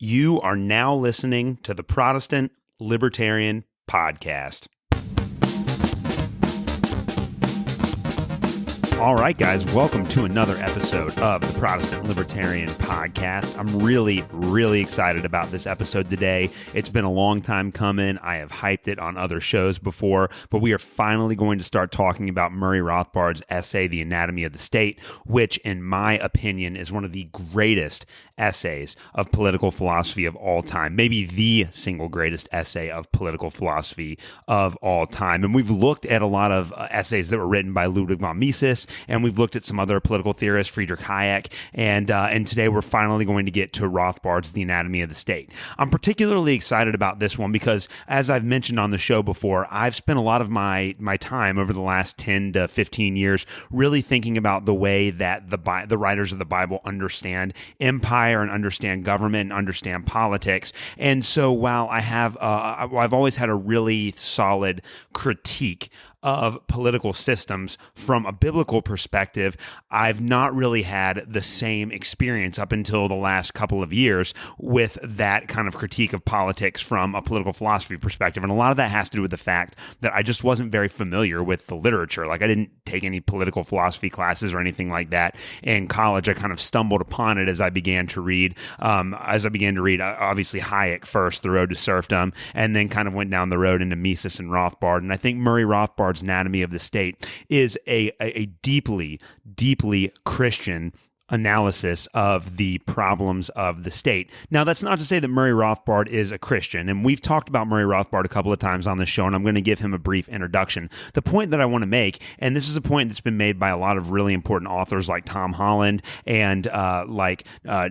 You are now listening to the Protestant Libertarian Podcast. All right, guys, welcome to another episode of the Protestant Libertarian Podcast. I'm really excited about this episode today. It's been a long time coming. I have hyped it on other shows before, but we are finally going to start talking about Murray Rothbard's essay, The Anatomy of the State, which, in my opinion, is one of the greatest essays of political philosophy of all time, maybe the single greatest essay of political philosophy of all time. And we've looked at a lot of essays that were written by Ludwig von Mises, and we've looked at some other political theorists, Friedrich Hayek, and today we're finally going to get to Rothbard's The Anatomy of the State. I'm particularly excited about this one because, as I've mentioned on the show before, I've spent a lot of my time over the last 10 to 15 years really thinking about the way that the writers of the Bible understand empire and understand government and understand politics. And so while I've always had a really solid critique of political systems from a biblical perspective, I've not really had the same experience up until the last couple of years with that kind of critique of politics from a political philosophy perspective. And a lot of that has to do with the fact that I just wasn't very familiar with the literature. Like, I didn't take any political philosophy classes or anything like that in college. I kind of stumbled upon it as I began to read. Obviously Hayek first, The Road to Serfdom, and then kind of went down the road into Mises and Rothbard. And I think Murray Rothbard's Anatomy of the State is a deeply Christian analysis of the problems of the state. Now, that's not to say that Murray Rothbard is a Christian, and we've talked about Murray Rothbard a couple of times on the show, and I'm going to give him a brief introduction. The point that I want to make, and this is a point that's been made by a lot of really important authors like Tom Holland and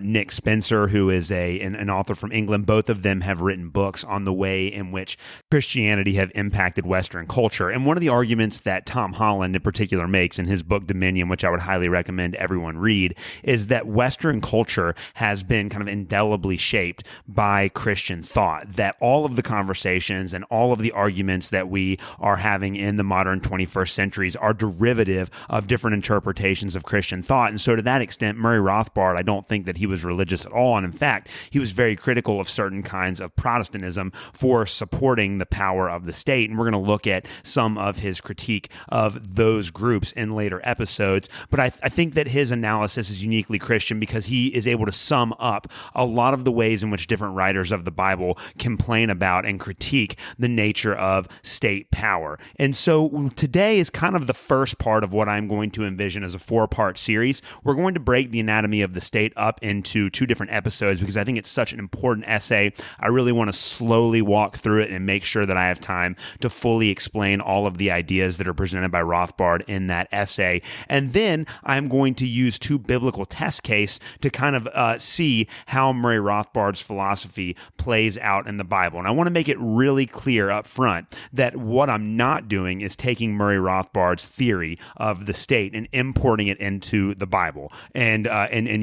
Nick Spencer, who is an author from England. Both of them have written books on the way in which Christianity have impacted Western culture. And one of the arguments that Tom Holland in particular makes in his book Dominion, which I would highly recommend everyone read, is that Western culture has been kind of indelibly shaped by Christian thought, that all of the conversations and all of the arguments that we are having in the modern 21st centuries are derivative of different interpretations of Christian thought. And so to that extent, Murray Rothbard, I don't think that he was religious at all. And in fact, he was very critical of certain kinds of Protestantism for supporting the power of the state. And we're going to look at some of his critique of those groups in later episodes. But I think that his analysis is uniquely Christian because he is able to sum up a lot of the ways in which different writers of the Bible complain about and critique the nature of state power. And so today is kind of the first part of what I'm going to envision as a 4-part series. We're going to break the Anatomy of the State up into 2 different episodes because I think it's such an important essay. I really want to slowly walk through it and make sure that I have time to fully explain all of the ideas that are presented by Rothbard in that essay. And then I'm going to use 2 biblical test case to kind of see how Murray Rothbard's philosophy plays out in the Bible. And I want to make it really clear up front that what I'm not doing is taking Murray Rothbard's theory of the state and importing it into the Bible and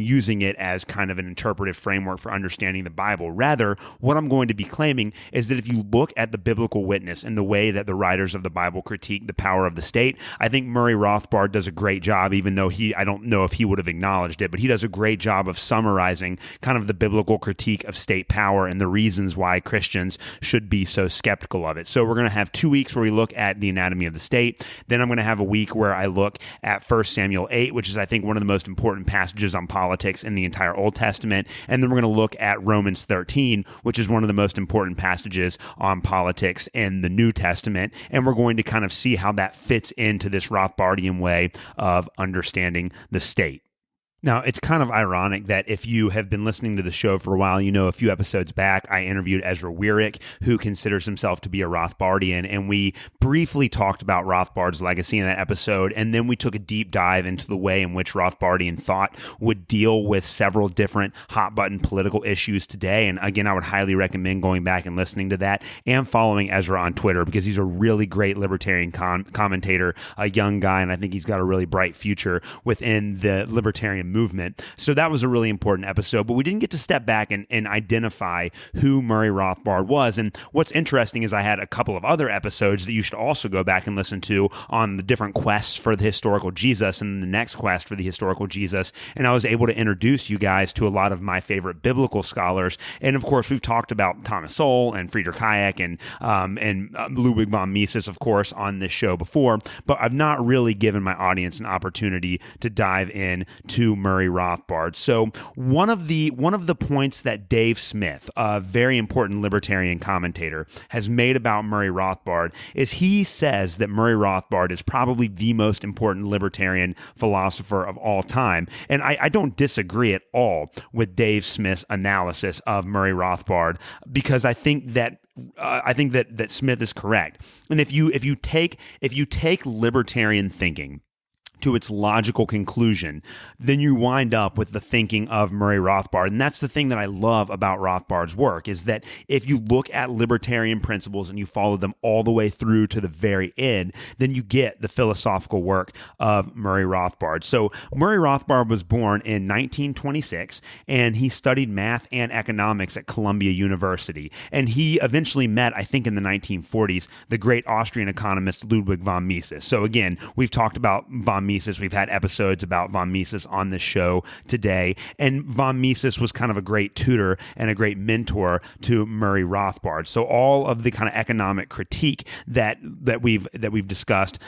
using it as kind of an interpretive framework for understanding the Bible. Rather, what I'm going to be claiming is that if you look at the biblical witness and the way that the writers of the Bible critique the power of the state, I think Murray Rothbard does a great job, even though I don't know if he would have acknowledged it, but he does a great job of summarizing kind of the biblical critique of state power and the reasons why Christians should be so skeptical of it. So we're going to have 2 weeks where we look at the Anatomy of the State. Then I'm going to have a week where I look at 1 Samuel 8, which is, I think, one of the most important passages on politics in the entire Old Testament. And then we're going to look at Romans 13, which is one of the most important passages on politics in the New Testament. And we're going to kind of see how that fits into this Rothbardian way of understanding the state. Now, it's kind of ironic that if you have been listening to the show for a while, you know a few episodes back, I interviewed Ezra Wierick, who considers himself to be a Rothbardian, and we briefly talked about Rothbard's legacy in that episode, and then we took a deep dive into the way in which Rothbardian thought would deal with several different hot-button political issues today. And again, I would highly recommend going back and listening to that and following Ezra on Twitter because he's a really great libertarian commentator, a young guy, and I think he's got a really bright future within the libertarian movement. So that was a really important episode, but we didn't get to step back and identify who Murray Rothbard was. And what's interesting is I had a couple of other episodes that you should also go back and listen to on the different quests for the historical Jesus and the next quest for the historical Jesus. And I was able to introduce you guys to a lot of my favorite biblical scholars. And of course, we've talked about Thomas Sowell and Friedrich Hayek and Ludwig von Mises, of course, on this show before, but I've not really given my audience an opportunity to dive in to Murray Rothbard. So one of the points that Dave Smith, a very important libertarian commentator, has made about Murray Rothbard is he says that Murray Rothbard is probably the most important libertarian philosopher of all time. And I don't disagree at all with Dave Smith's analysis of Murray Rothbard, because I think that Smith is correct. And if you take libertarian thinking to its logical conclusion, then you wind up with the thinking of Murray Rothbard. And that's the thing that I love about Rothbard's work, is that if you look at libertarian principles and you follow them all the way through to the very end, then you get the philosophical work of Murray Rothbard. So Murray Rothbard was born in 1926, and he studied math and economics at Columbia University. And he eventually met, I think in the 1940s, the great Austrian economist Ludwig von Mises. So again, we've talked about von Mises. We've had episodes about von Mises on this show today. And von Mises was kind of a great tutor and a great mentor to Murray Rothbard. So all of the kind of economic critique that we've discussed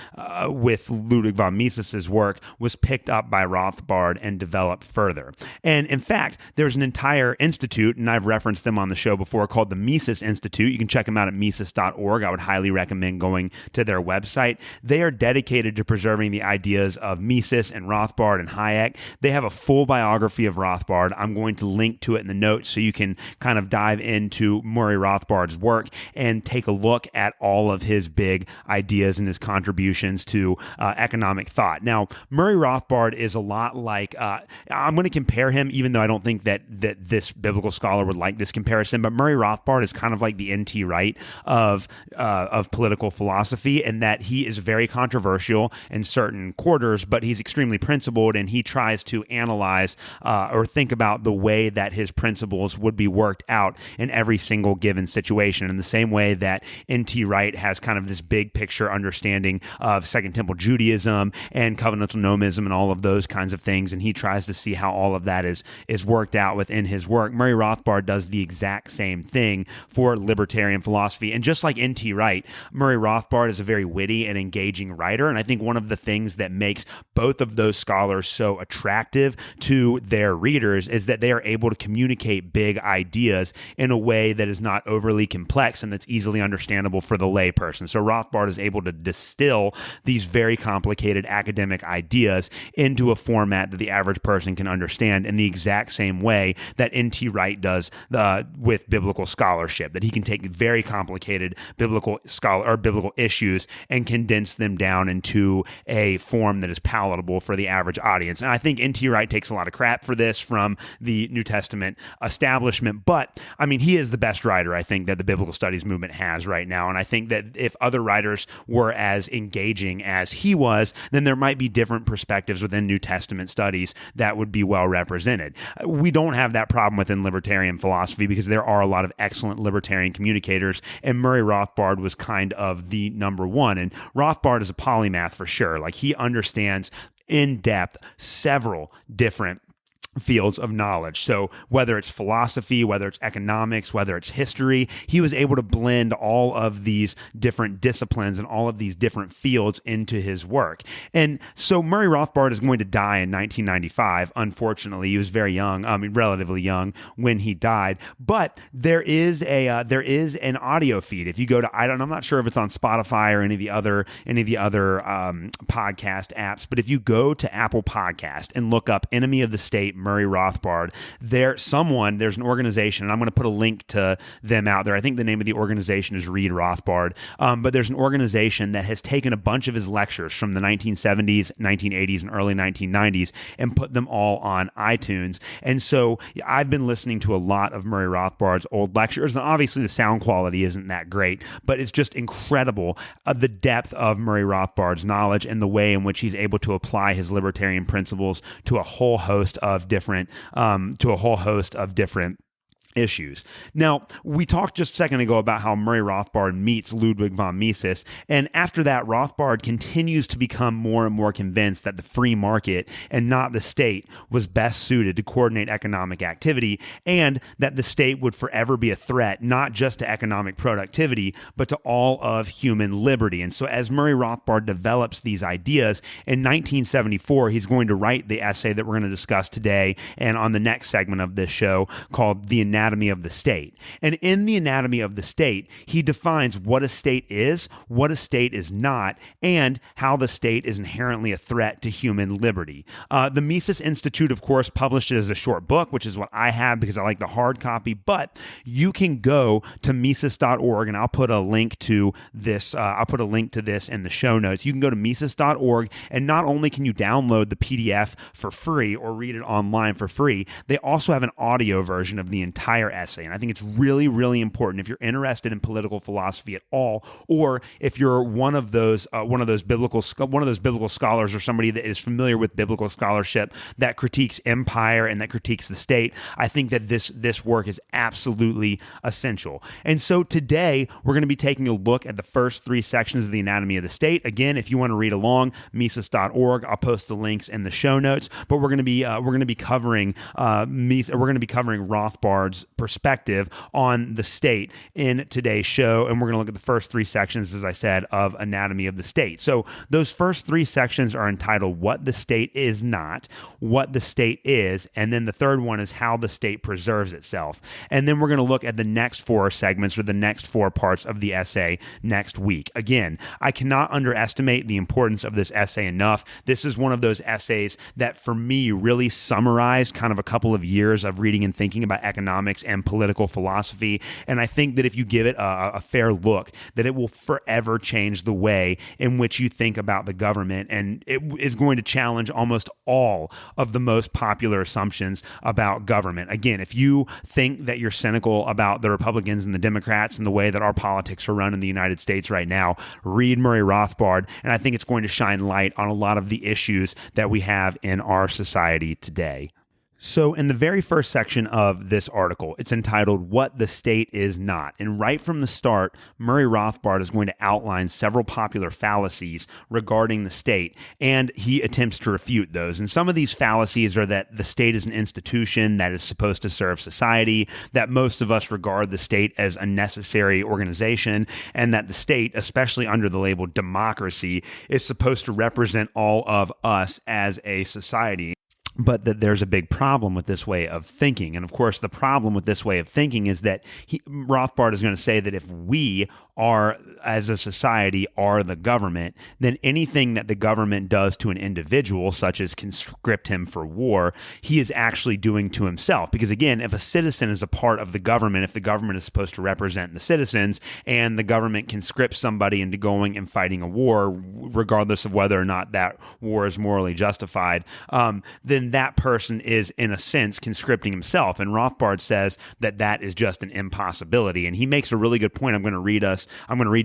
with Ludwig von Mises's work was picked up by Rothbard and developed further. And in fact, there's an entire institute, and I've referenced them on the show before, called the Mises Institute. You can check them out at Mises.org. I would highly recommend going to their website. They are dedicated to preserving the ideas of Mises and Rothbard and Hayek. They have a full biography of Rothbard. I'm going to link to it in the notes so you can kind of dive into Murray Rothbard's work and take a look at all of his big ideas and his contributions to economic thought. Now, Murray Rothbard is a lot like, I'm going to compare him, even though I don't think that this biblical scholar would like this comparison, but Murray Rothbard is kind of like the N.T. Wright of political philosophy, in that he is very controversial in certain quarters, but he's extremely principled, and he tries to analyze or think about the way that his principles would be worked out in every single given situation, in the same way that N.T. Wright has kind of this big picture understanding of Second Temple Judaism and covenantal nomism and all of those kinds of things, and he tries to see how all of that is worked out within his work. Murray Rothbard does the exact same thing for libertarian philosophy, and just like N.T. Wright, Murray Rothbard is a very witty and engaging writer, and I think one of the things that makes both of those scholars so attractive to their readers is that they are able to communicate big ideas in a way that is not overly complex and that's easily understandable for the layperson. So Rothbard is able to distill these very complicated academic ideas into a format that the average person can understand in the exact same way that N.T. Wright does with biblical scholarship, that he can take very complicated biblical issues and condense them down into a form that is palatable for the average audience. And I think N.T. Wright takes a lot of crap for this from the New Testament establishment, but I mean, he is the best writer, I think, that the biblical studies movement has right now. And I think that if other writers were as engaging as he was, then there might be different perspectives within New Testament studies that would be well represented. We don't have that problem within libertarian philosophy because there are a lot of excellent libertarian communicators, and Murray Rothbard was kind of the number one. And Rothbard is a polymath for sure. Like, he understands in depth several different fields of knowledge. So whether it's philosophy, whether it's economics, whether it's history, he was able to blend all of these different disciplines and all of these different fields into his work. And so Murray Rothbard is going to die in 1995. Unfortunately, he was very young, relatively young when he died. But there is an audio feed. If you go to, I'm not sure if it's on Spotify or any of the other podcast apps, but if you go to Apple Podcast and look up Enemy of the State, Murray Rothbard. There's an organization, and I'm going to put a link to them out there. I think the name of the organization is Read Rothbard, but there's an organization that has taken a bunch of his lectures from the 1970s, 1980s, and early 1990s and put them all on iTunes. And so I've been listening to a lot of Murray Rothbard's old lectures, and obviously the sound quality isn't that great, but it's just incredible the depth of Murray Rothbard's knowledge and the way in which he's able to apply his libertarian principles to a whole host of different issues. Now, we talked just a second ago about how Murray Rothbard meets Ludwig von Mises, and after that, Rothbard continues to become more and more convinced that the free market and not the state was best suited to coordinate economic activity, and that the state would forever be a threat, not just to economic productivity, but to all of human liberty. And so as Murray Rothbard develops these ideas, in 1974, he's going to write the essay that we're going to discuss today and on the next segment of this show, called The Anatomy of the State. And in The Anatomy of the State, he defines what a state is, what a state is not, and how the state is inherently a threat to human liberty. The Mises Institute, of course, published it as a short book, which is what I have because I like the hard copy, but you can go to Mises.org, and I'll put a link to this in the show notes. You can go to Mises.org, and not only can you download the PDF for free or read it online for free, they also have an audio version of the entire essay. And I think it's really, really important if you're interested in political philosophy at all, or if you're one of those biblical scholars or somebody that is familiar with biblical scholarship that critiques empire and that critiques the state. I think that this work is absolutely essential. And so today we're going to be taking a look at the first three sections of the Anatomy of the State. Again, if you want to read along, Mises.org. I'll post the links in the show notes. But we're going to be covering Rothbard's perspective on the state in today's show, and we're going to look at the first three sections, as I said, of Anatomy of the State. So those first three sections are entitled What the State Is Not, What the State Is, and then the third one is How the State Preserves Itself. And then we're going to look at the next four segments or the next four parts of the essay next week. Again, I cannot underestimate the importance of this essay enough. This is one of those essays that for me really summarized kind of a couple of years of reading and thinking about economics and political philosophy. And I think that if you give it a fair look, that it will forever change the way in which you think about the government. And it is going to challenge almost all of the most popular assumptions about government. Again, if you think that you're cynical about the Republicans and the Democrats and the way that our politics are run in the United States right now, read Murray Rothbard. And I think it's going to shine light on a lot of the issues that we have in our society today. So in the very first section of this article, it's entitled What the State Is Not. And right from the start, Murray Rothbard is going to outline several popular fallacies regarding the state, and he attempts to refute those. And some of these fallacies are that the state is an institution that is supposed to serve society, that most of us regard the state as a necessary organization, and that the state, especially under the label democracy, is supposed to represent all of us as a society. But that there's a big problem with this way of thinking. And of course, the problem with this way of thinking is that Rothbard is going to say that if we are, as a society, are the government, then anything that the government does to an individual, such as conscript him for war, he is actually doing to himself. Because again, if a citizen is a part of the government, if the government is supposed to represent the citizens, and the government conscripts somebody into going and fighting a war, regardless of whether or not that war is morally justified, then that person is, in a sense, conscripting himself. And Rothbard says that that is just an impossibility. And he makes a really good point. I'm going to read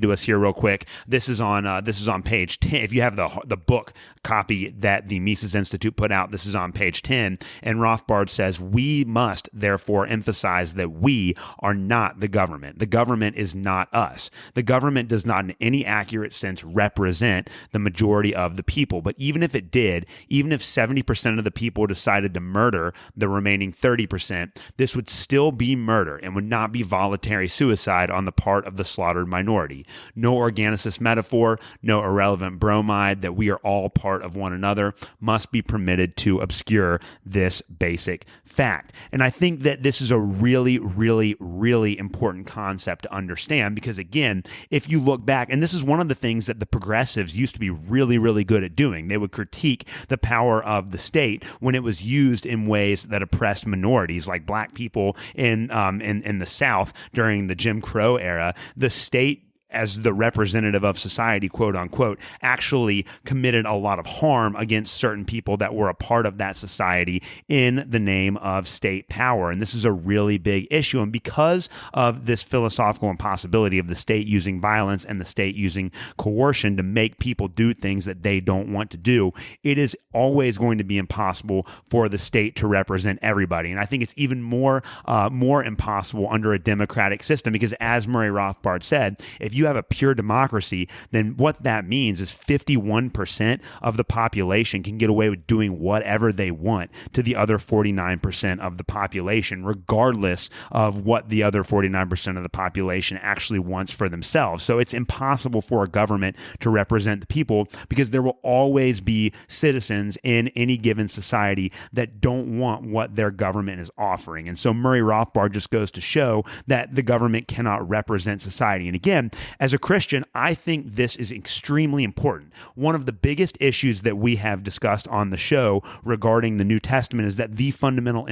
to us here real quick. This is on page 10. If you have the book copy that the Mises Institute put out, this is on page 10. And Rothbard says, we must therefore emphasize that we are not the government. The government is not us. The government does not in any accurate sense represent the majority of the people. But even if it did, even if 70% of the people decided to murder the remaining 30%, this would still be murder and would not be voluntary suicide on the part of the slaughtered minority. No organicist metaphor, no irrelevant bromide that we are all part of one another must be permitted to obscure this basic fact. And I think that this is a really, really, really important concept to understand because, again, if you look back, and this is one of the things that the progressives used to be really, really good at doing, they would critique the power of the state when it was used in ways that oppressed minorities like black people in the South during the Jim Crow era. The state, as the representative of society, quote unquote, actually committed a lot of harm against certain people that were a part of that society in the name of state power. And this is a really big issue. And because of this philosophical impossibility of the state using violence and the state using coercion to make people do things that they don't want to do, it is always going to be impossible for the state to represent everybody. And I think it's even more impossible under a democratic system, because as Murray Rothbard said, if you have a pure democracy, then what that means is 51% of the population can get away with doing whatever they want to the other 49% of the population, regardless of what the other 49% of the population actually wants for themselves. So it's impossible for a government to represent the people, because there will always be citizens in any given society that don't want what their government is offering. And so Murray Rothbard just goes to show that the government cannot represent society. And again, as a Christian, I think this is extremely important. One of the biggest issues that we have discussed on the show regarding the New Testament is that the fundamental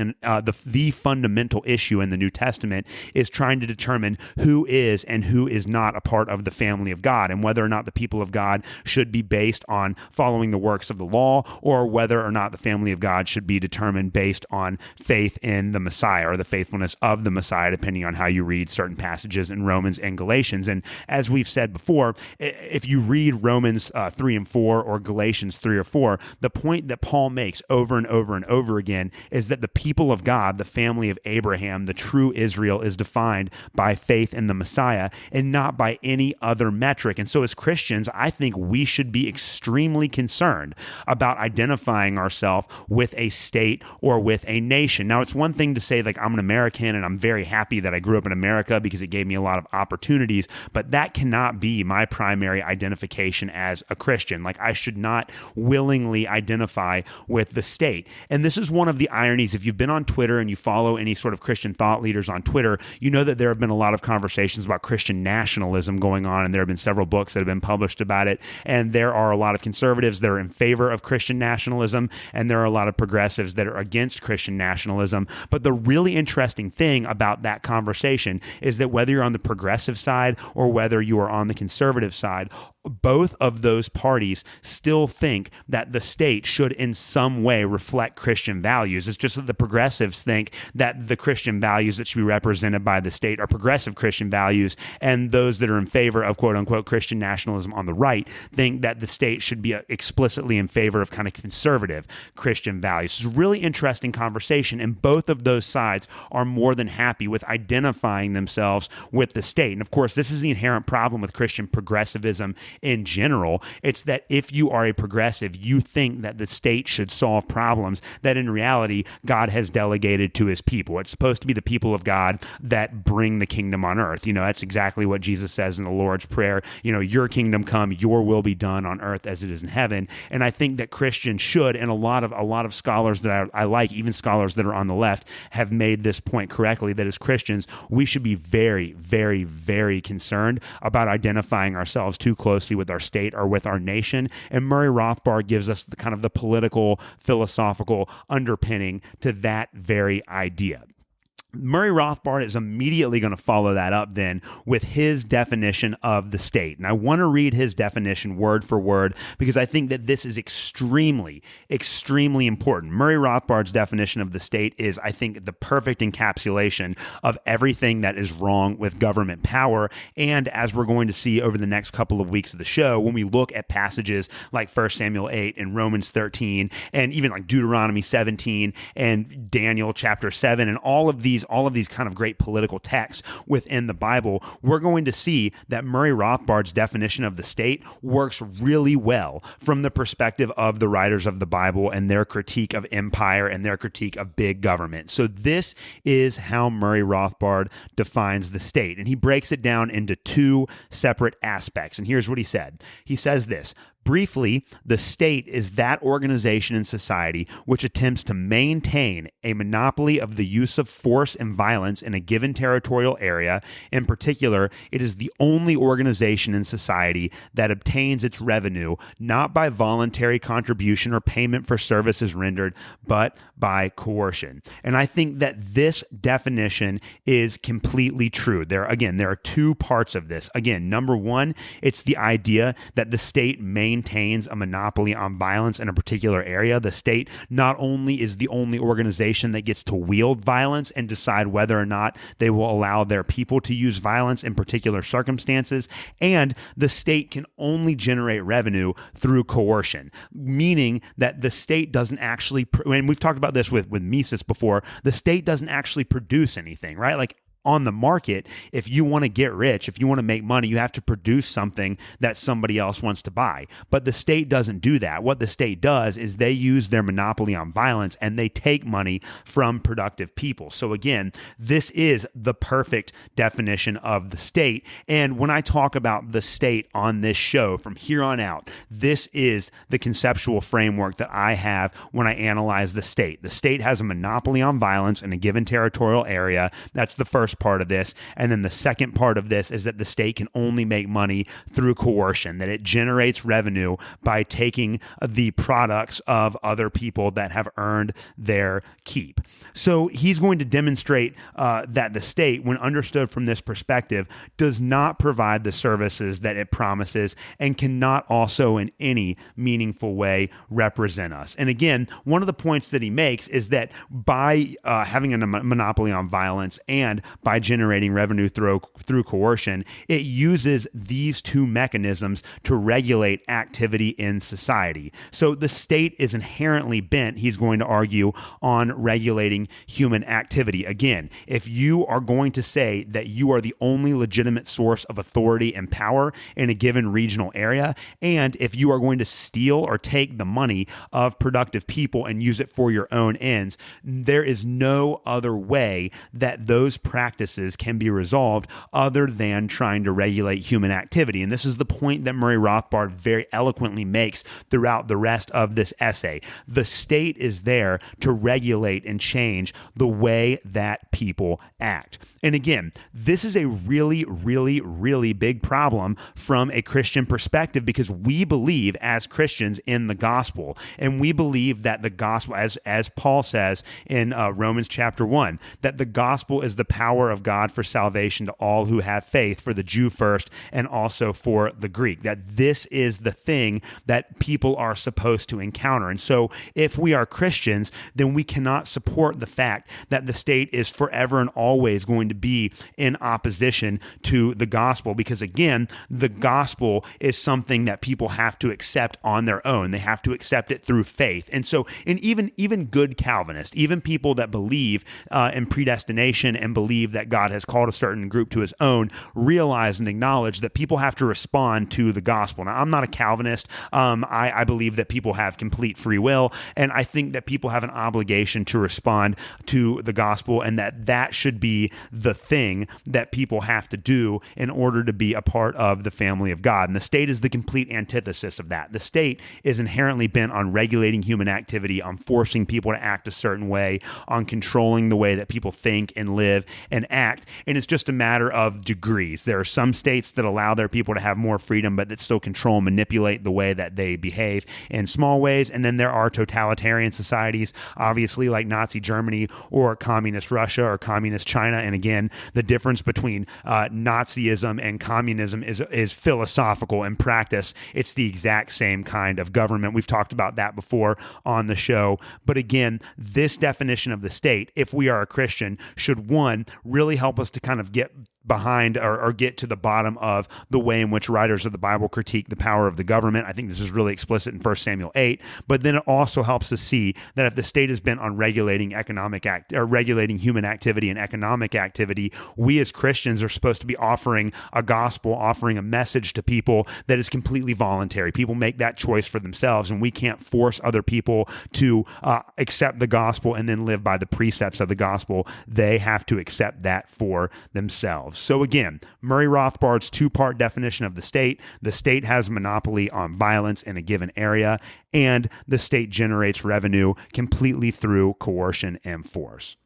issue in the New Testament is trying to determine who is and who is not a part of the family of God, and whether or not the people of God should be based on following the works of the law, or whether or not the family of God should be determined based on faith in the Messiah, or the faithfulness of the Messiah, depending on how you read certain passages in Romans and Galatians. And as we've said before, if you read Romans 3 and 4 or Galatians 3 or 4, the point that Paul makes over and over and over again is that the people of God, the family of Abraham, the true Israel, is defined by faith in the Messiah and not by any other metric. And so as Christians, I think we should be extremely concerned about identifying ourselves with a state or with a nation. Now, it's one thing to say, like, I'm an American and I'm very happy that I grew up in America because it gave me a lot of opportunities, but that cannot be my primary identification as a Christian. Like, I should not willingly identify with the state. And this is one of the ironies. If you've been on Twitter and you follow any sort of Christian thought leaders on Twitter, you know that there have been a lot of conversations about Christian nationalism going on, and there have been several books that have been published about it. And there are a lot of conservatives that are in favor of Christian nationalism, and there are a lot of progressives that are against Christian nationalism. But the really interesting thing about that conversation is that whether you're on the progressive side or whether you are on the conservative side, both of those parties still think that the state should in some way reflect Christian values. It's just that the progressives think that the Christian values that should be represented by the state are progressive Christian values, and those that are in favor of quote-unquote Christian nationalism on the right think that the state should be explicitly in favor of kind of conservative Christian values. It's a really interesting conversation, and both of those sides are more than happy with identifying themselves with the state. And of course, this is the inherent problem with Christian progressivism in general. It's that if you are a progressive, you think that the state should solve problems that in reality God has delegated to his people. It's supposed to be the people of God that bring the kingdom on earth. You know, that's exactly what Jesus says in the Lord's Prayer. You know, your kingdom come, your will be done on earth as it is in heaven. And I think that Christians should, and a lot of scholars that I like, even scholars that are on the left, have made this point correctly, that as Christians, we should be very, very, very concerned about identifying ourselves too closely with our state or with our nation. And Murray Rothbard gives us the kind of the political, philosophical underpinning to that very idea. Murray Rothbard is immediately going to follow that up then with his definition of the state. And I want to read his definition word for word because I think that this is extremely, extremely important. Murray Rothbard's definition of the state is, I think, the perfect encapsulation of everything that is wrong with government power. And as we're going to see over the next couple of weeks of the show, when we look at passages like 1 Samuel 8 and Romans 13, and even like Deuteronomy 17 and Daniel chapter 7, and all of these kind of great political texts within the Bible, we're going to see that Murray Rothbard's definition of the state works really well from the perspective of the writers of the Bible and their critique of empire and their critique of big government. So this is how Murray Rothbard defines the state, and he breaks it down into two separate aspects. And here's what he said. He says this: Briefly, the state is that organization in society which attempts to maintain a monopoly of the use of force and violence in a given territorial area. In particular, it is the only organization in society that obtains its revenue not by voluntary contribution or payment for services rendered, but by coercion. And I think that this definition is completely true. There are two parts of this. Again, number one, it's the idea that the state maintains a monopoly on violence in a particular area. The state not only is the only organization that gets to wield violence and decide whether or not they will allow their people to use violence in particular circumstances, and the state can only generate revenue through coercion, meaning that the state doesn't actually, and we've talked about this with Mises before, the state doesn't actually produce anything, right? Like, on the market, if you want to get rich, if you want to make money, you have to produce something that somebody else wants to buy. But the state doesn't do that. What the state does is they use their monopoly on violence and they take money from productive people. So again, this is the perfect definition of the state. And when I talk about the state on this show from here on out, this is the conceptual framework that I have when I analyze the state. The state has a monopoly on violence in a given territorial area. That's the first part of this. And then the second part of this is that the state can only make money through coercion, that it generates revenue by taking the products of other people that have earned their keep. So he's going to demonstrate that the state, when understood from this perspective, does not provide the services that it promises and cannot also in any meaningful way represent us. And again, one of the points that he makes is that by having a monopoly on violence and by generating revenue through coercion, it uses these two mechanisms to regulate activity in society. So the state is inherently bent, he's going to argue, on regulating human activity. Again, if you are going to say that you are the only legitimate source of authority and power in a given regional area, and if you are going to steal or take the money of productive people and use it for your own ends, there is no other way that those practices can be resolved other than trying to regulate human activity. And this is the point that Murray Rothbard very eloquently makes throughout the rest of this essay. The state is there to regulate and change the way that people act. And again, this is a really, really, really big problem from a Christian perspective, because we believe as Christians in the gospel, and we believe that the gospel, as Paul says in Romans chapter 1, that the gospel is the power of God for salvation to all who have faith, for the Jew first and also for the Greek, that this is the thing that people are supposed to encounter. And so if we are Christians, then we cannot support the fact that the state is forever and always going to be in opposition to the gospel, because again, the gospel is something that people have to accept on their own. They have to accept it through faith. And so, and even good Calvinists, even people that believe in predestination and believe that God has called a certain group to his own, realize and acknowledge that people have to respond to the gospel. Now, I'm not a Calvinist. I believe that people have complete free will, and I think that people have an obligation to respond to the gospel, and that should be the thing that people have to do in order to be a part of the family of God. And the state is the complete antithesis of that. The state is inherently bent on regulating human activity, on forcing people to act a certain way, on controlling the way that people think and live and act. And it's just a matter of degrees. There are some states that allow their people to have more freedom, but that still control and manipulate the way that they behave in small ways. And then there are totalitarian societies, obviously like Nazi Germany or communist Russia or communist China. And again, the difference between Nazism and communism is philosophical. In practice, it's the exact same kind of government. We've talked about that before on the show. But again, this definition of the state, if we are a Christian, should, one, really help us to kind of get behind or get to the bottom of the way in which writers of the Bible critique the power of the government. I think this is really explicit in 1 Samuel 8, but then it also helps us see that if the state is bent on regulating regulating human activity and economic activity, we as Christians are supposed to be offering a gospel, offering a message to people that is completely voluntary. People make that choice for themselves, and we can't force other people to accept the gospel and then live by the precepts of the gospel. They have to accept accept that for themselves. So again, Murray Rothbard's two-part definition of the state has a monopoly on violence in a given area, and the state generates revenue completely through coercion and force.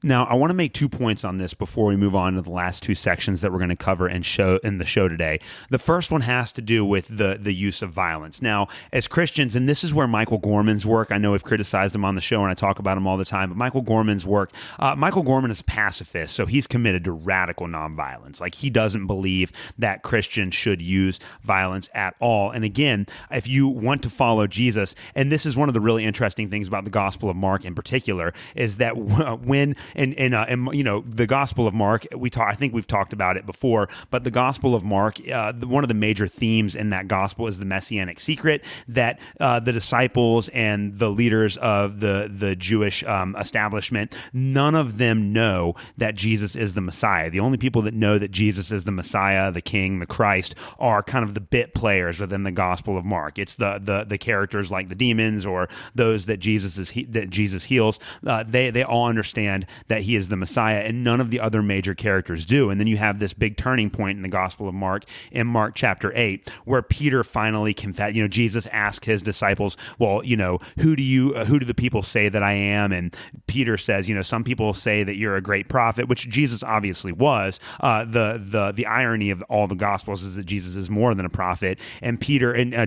Now, I want to make 2 points on this before we move on to the last 2 sections that we're going to cover in the show today. The first one has to do with the use of violence. Now, as Christians, and this is where Michael Gorman's work, I know we've criticized him on the show and I talk about him all the time, but Michael Gorman's work, Michael Gorman is a pacifist, so he's committed to radical nonviolence. Like, he doesn't believe that Christians should use violence at all. And again, if you want to follow Jesus, and this is one of the really interesting things about the Gospel of Mark in particular, is that when and the Gospel of Mark, I think we've talked about it before, but the Gospel of Mark, one of the major themes in that gospel is the messianic secret, that the disciples and the leaders of the Jewish establishment, none of them know that Jesus is the Messiah. The only people that know that Jesus is the Messiah, the King, the Christ, are kind of the bit players within the Gospel of Mark. It's the characters like the demons or those that Jesus heals. They all understand that he is the Messiah, and none of the other major characters do. And then you have this big turning point in the Gospel of Mark, in Mark chapter 8, where Peter finally confessed. Jesus asked his disciples, well, who do the people say that I am? And Peter says, some people say that you're a great prophet, which Jesus obviously was. The irony of all the Gospels is that Jesus is more than a prophet. And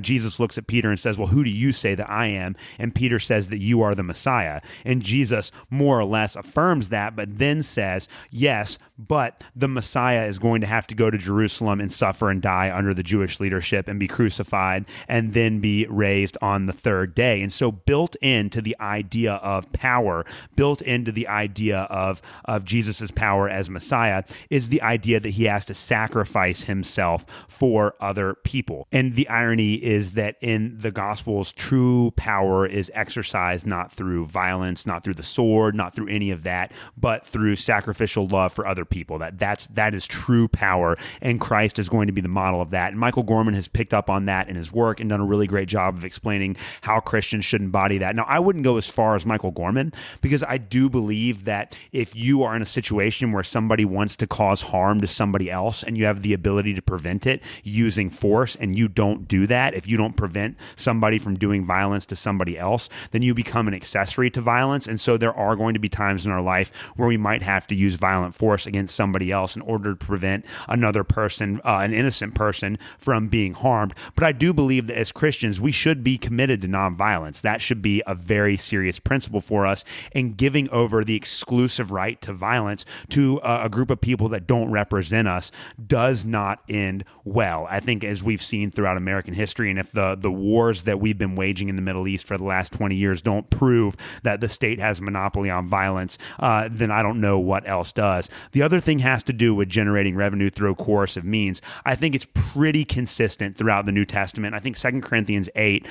Jesus looks at Peter and says, well, who do you say that I am? And Peter says that you are the Messiah. And Jesus more or less affirms that, but then says, yes, but the Messiah is going to have to go to Jerusalem and suffer and die under the Jewish leadership and be crucified and then be raised on the third day. And so built into the idea of power, built into the idea of Jesus's power as Messiah, is the idea that he has to sacrifice himself for other people. And the irony is that in the Gospels, true power is exercised not through violence, not through the sword, not through any of that, but through sacrificial love for other people. That is true power, and Christ is going to be the model of that. And Michael Gorman has picked up on that in his work and done a really great job of explaining how Christians should embody that. Now, I wouldn't go as far as Michael Gorman, because I do believe that if you are in a situation where somebody wants to cause harm to somebody else and you have the ability to prevent it using force, and you don't do that, if you don't prevent somebody from doing violence to somebody else, then you become an accessory to violence. And so there are going to be times in our life where we might have to use violent force against somebody else in order to prevent another person, an innocent person, from being harmed. But I do believe that as Christians, we should be committed to nonviolence. That should be a very serious principle for us, and giving over the exclusive right to violence to a group of people that don't represent us does not end well. I think, as we've seen throughout American history, and if the wars that we've been waging in the Middle East for the last 20 years don't prove that the state has a monopoly on violence, then I don't know what else does. The other thing has to do with generating revenue through coercive means. I think it's pretty consistent throughout the New Testament. I think 2 Corinthians 8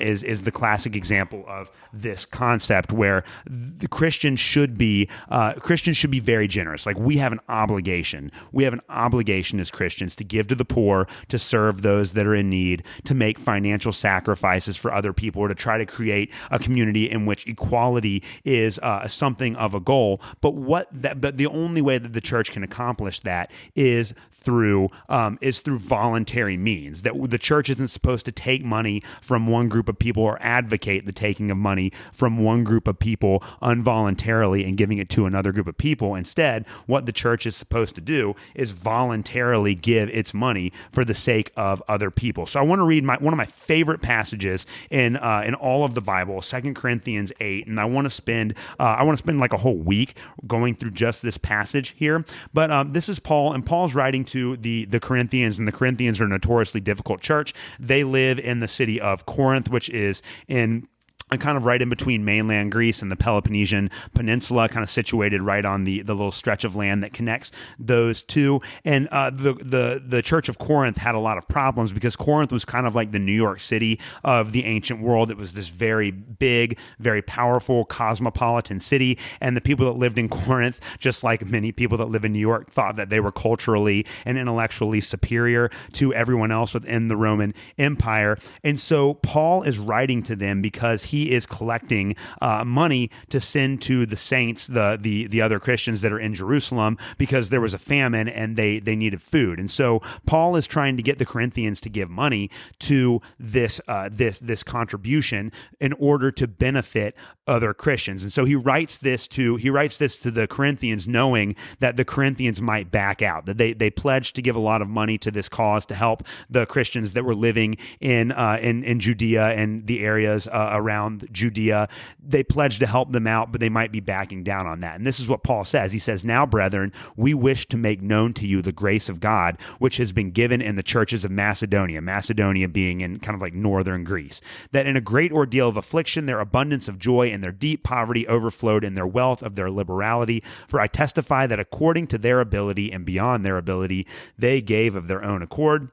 is the classic example of this concept, where the Christians should be very generous. Like, we have an obligation. We have an obligation as Christians to give to the poor, to serve those that are in need, to make financial sacrifices for other people, or to try to create a community in which equality is something of a goal. But the only way that the church can accomplish that is through voluntary means. That the church isn't supposed to take money from one group of people or advocate the taking of money from one group of people involuntarily and giving it to another group of people. Instead, what the church is supposed to do is voluntarily give its money for the sake of other people. So I want to read one of my favorite passages in all of the Bible, 2 Corinthians 8, and I want to spend like a whole week going through just this passage here. But this is Paul, and Paul's writing to the Corinthians, and the Corinthians are a notoriously difficult church. They live in the city of Corinth, which is in kind of right in between mainland Greece and the Peloponnesian Peninsula, kind of situated right on the little stretch of land that connects those two. And the Church of Corinth had a lot of problems, because Corinth was kind of like the New York City of the ancient world. It was this very big, very powerful, cosmopolitan city, and the people that lived in Corinth, just like many people that live in New York, thought that they were culturally and intellectually superior to everyone else within the Roman Empire. And so Paul is writing to them because he he is collecting money to send to the saints, the other Christians that are in Jerusalem, because there was a famine and they needed food. And so Paul is trying to get the Corinthians to give money to this contribution in order to benefit other Christians. And so he writes this to the Corinthians, knowing that the Corinthians might back out, that they pledged to give a lot of money to this cause to help the Christians that were living in Judea and the areas around Judea. They pledged to help them out, but they might be backing down on that. And this is what Paul says. He says, "Now, brethren, we wish to make known to you the grace of God, which has been given in the churches of Macedonia," Macedonia being in kind of like northern Greece, "that in a great ordeal of affliction, their abundance of joy and their deep poverty overflowed in their wealth of their liberality. For I testify that according to their ability and beyond their ability, they gave of their own accord,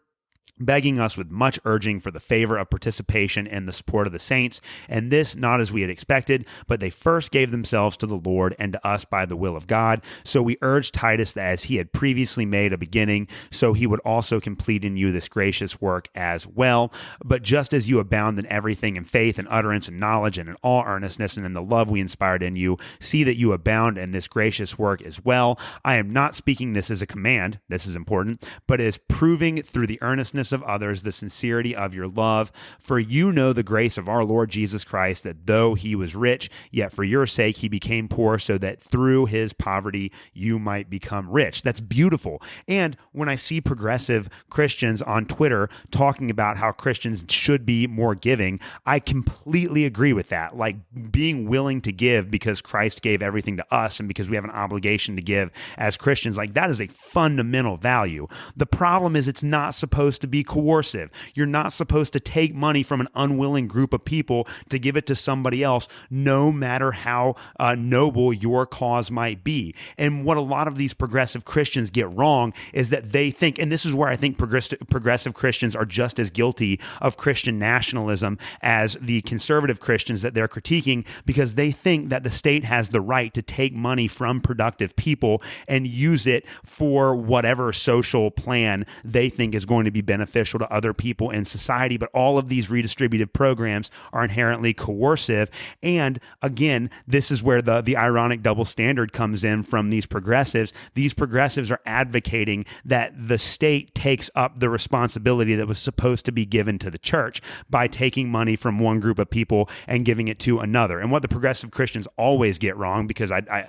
begging us with much urging for the favor of participation in the support of the saints, and this not as we had expected, but they first gave themselves to the Lord and to us by the will of God. So we urged Titus that as he had previously made a beginning, so he would also complete in you this gracious work as well. But just as you abound in everything, in faith and utterance and knowledge and in all earnestness and in the love we inspired in you, see that you abound in this gracious work as well. I am not speaking this as a command," this is important, "but as proving through the earnestness of others the sincerity of your love. For you know the grace of our Lord Jesus Christ, that though he was rich, yet for your sake he became poor, so that through his poverty you might become rich." That's beautiful. And when I see progressive Christians on Twitter talking about how Christians should be more giving, I completely agree with that. Like being willing to give because Christ gave everything to us and because we have an obligation to give as Christians, like that is a fundamental value. The problem is it's not supposed to be coercive. You're not supposed to take money from an unwilling group of people to give it to somebody else, no matter how noble your cause might be. And what a lot of these progressive Christians get wrong is that they think, and this is where I think progressive Christians are just as guilty of Christian nationalism as the conservative Christians that they're critiquing, because they think that the state has the right to take money from productive people and use it for whatever social plan they think is going to be beneficial to other people in society. But all of these redistributive programs are inherently coercive. And again, this is where the ironic double standard comes in from these progressives. These progressives are advocating that the state takes up the responsibility that was supposed to be given to the church by taking money from one group of people and giving it to another. And what the progressive Christians always get wrong, because I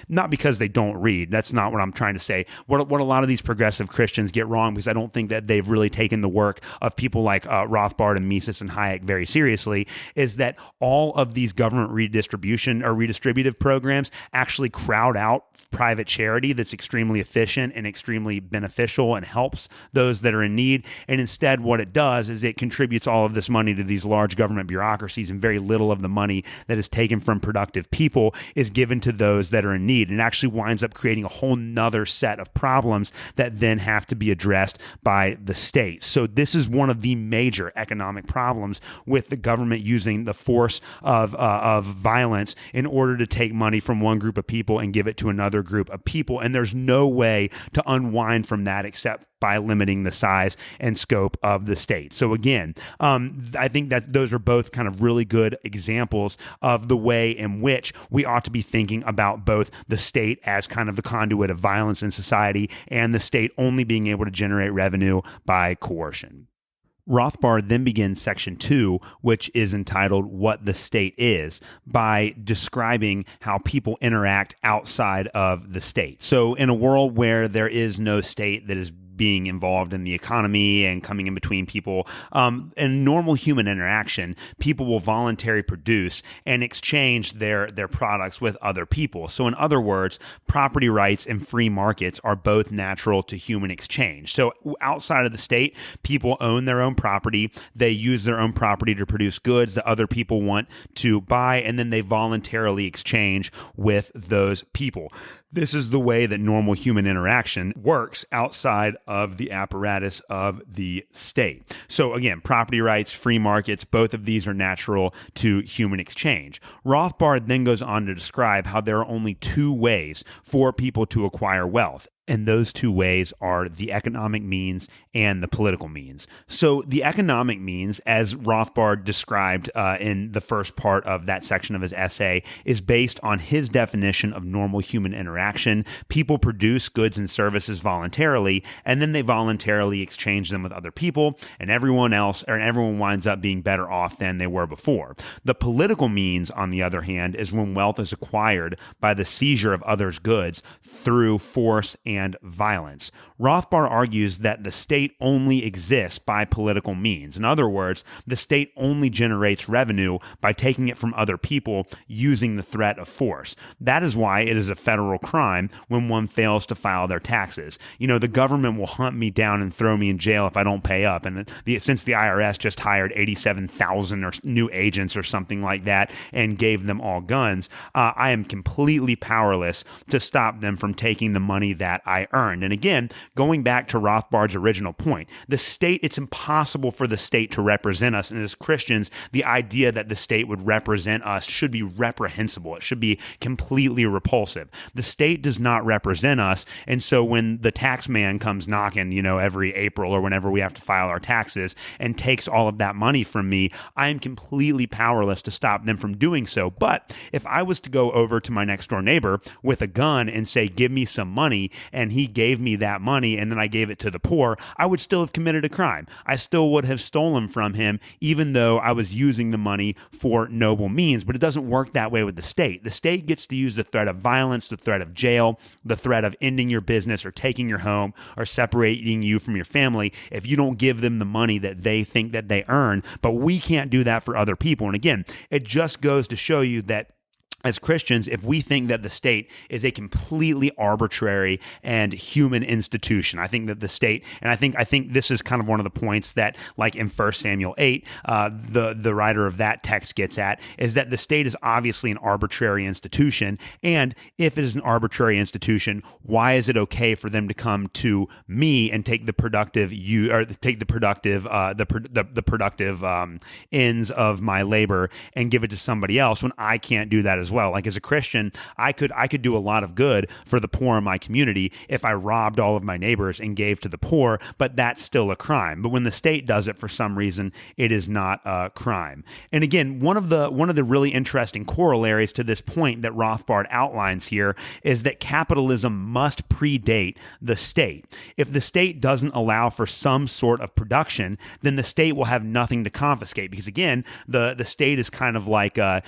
not because they don't read, that's not what I'm trying to say. What a lot of these progressive Christians get wrong, because I don't think that they've really taken the work of people like Rothbard and Mises and Hayek very seriously, is that all of these government redistribution or redistributive programs actually crowd out private charity that's extremely efficient and extremely beneficial and helps those that are in need. And instead, what it does is it contributes all of this money to these large government bureaucracies, and very little of the money that is taken from productive people is given to those that are in need. And it actually winds up creating a whole nother set of problems that then have to be addressed by the state. So this is one of the major economic problems with the government using the force of violence in order to take money from one group of people and give it to another group of people. And there's no way to unwind from that except by limiting the size and scope of the state. So again, I think that those are both kind of really good examples of the way in which we ought to be thinking about both the state as kind of the conduit of violence in society and the state only being able to generate revenue by coercion. Rothbard then begins section 2, which is entitled What the State Is, by describing how people interact outside of the state. So in a world where there is no state that is being involved in the economy and coming in between people, in normal human interaction, people will voluntarily produce and exchange their products with other people. So in other words, property rights and free markets are both natural to human exchange. So outside of the state, people own their own property. They use their own property to produce goods that other people want to buy, and then they voluntarily exchange with those people. This is the way that normal human interaction works outside of the apparatus of the state. So again, property rights, free markets, both of these are natural to human exchange. Rothbard then goes on to describe how there are only two ways for people to acquire wealth. And those two ways are the economic means and the political means. So the economic means, as Rothbard described in the first part of that section of his essay, is based on his definition of normal human interaction. People produce goods and services voluntarily, and then they voluntarily exchange them with other people, and everyone winds up being better off than they were before. The political means, on the other hand, is when wealth is acquired by the seizure of others' goods through force and violence. Rothbard argues that the state only exists by political means. In other words, the state only generates revenue by taking it from other people using the threat of force. That is why it is a federal crime when one fails to file their taxes. The government will hunt me down and throw me in jail if I don't pay up. And since the IRS just hired 87,000 or new agents or something like that and gave them all guns, I am completely powerless to stop them from taking the money that I earned. And again, going back to Rothbard's original point, the state, it's impossible for the state to represent us. And as Christians, the idea that the state would represent us should be reprehensible. It should be completely repulsive. The state does not represent us. And so when the tax man comes knocking, every April or whenever we have to file our taxes and takes all of that money from me, I am completely powerless to stop them from doing so. But if I was to go over to my next door neighbor with a gun and say, give me some money, and he gave me that money and then I gave it to the poor, I would still have committed a crime. I still would have stolen from him, even though I was using the money for noble means. But it doesn't work that way with the state. The state gets to use the threat of violence, the threat of jail, the threat of ending your business or taking your home or separating you from your family if you don't give them the money that they think that they earn. But we can't do that for other people. And again, it just goes to show you that as Christians, if we think that the state is a completely arbitrary and human institution, I think that the state, and I think this is kind of one of the points that, like in 1 Samuel 8, the writer of that text gets at, is that the state is obviously an arbitrary institution. And if it is an arbitrary institution, why is it okay for them to come to me and take the productive ends of my labor and give it to somebody else when I can't do that as well? Like as a Christian, I could do a lot of good for the poor in my community if I robbed all of my neighbors and gave to the poor, but that's still a crime. But when the state does it for some reason, it is not a crime. And again, one of the really interesting corollaries to this point that Rothbard outlines here is that capitalism must predate the state. If the state doesn't allow for some sort of production, then the state will have nothing to confiscate, because again, the state is kind of like how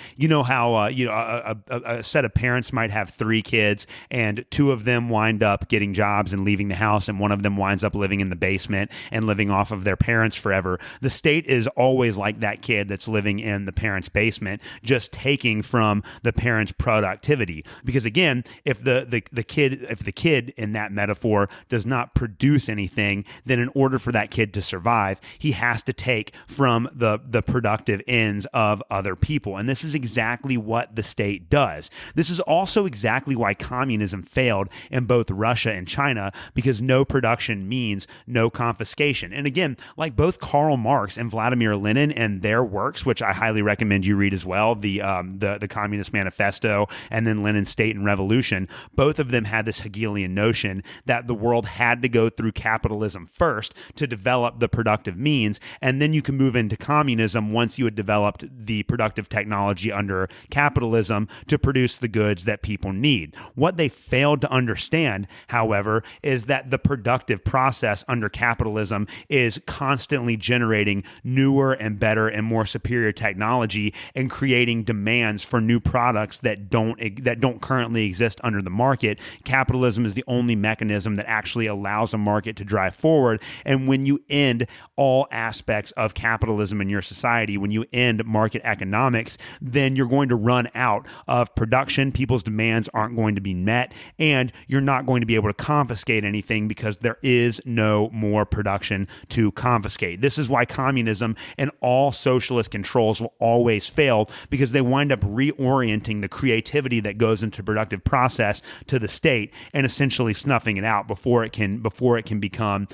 a set of parents might have 3 kids and 2 of them wind up getting jobs and leaving the house, and one of them winds up living in the basement and living off of their parents forever. The state is always like that kid that's living in the parents' basement, just taking from the parents' productivity. Because again, if the kid in that metaphor does not produce anything, then in order for that kid to survive, he has to take from the productive ends of other people. And this is exactly what the state does. This is also exactly why communism failed in both Russia and China, because no production means no confiscation. And again, like both Karl Marx and Vladimir Lenin and their works, which I highly recommend you read as well, the Communist Manifesto and then Lenin's State and Revolution, both of them had this Hegelian notion that the world had to go through capitalism first to develop the productive means, and then you can move into communism once you had developed the productive technology under capitalism to produce the goods that people need. What they failed to understand, however, is that the productive process under capitalism is constantly generating newer and better and more superior technology and creating demands for new products that don't currently exist under the market. Capitalism is the only mechanism that actually allows a market to drive forward. And when you end all aspects of capitalism in your society, when you end market economics, then you're going to run out of production. People's demands aren't going to be met, and you're not going to be able to confiscate anything because there is no more production to confiscate. This is why communism and all socialist controls will always fail, because they wind up reorienting the creativity that goes into productive process to the state and essentially snuffing it out before it can become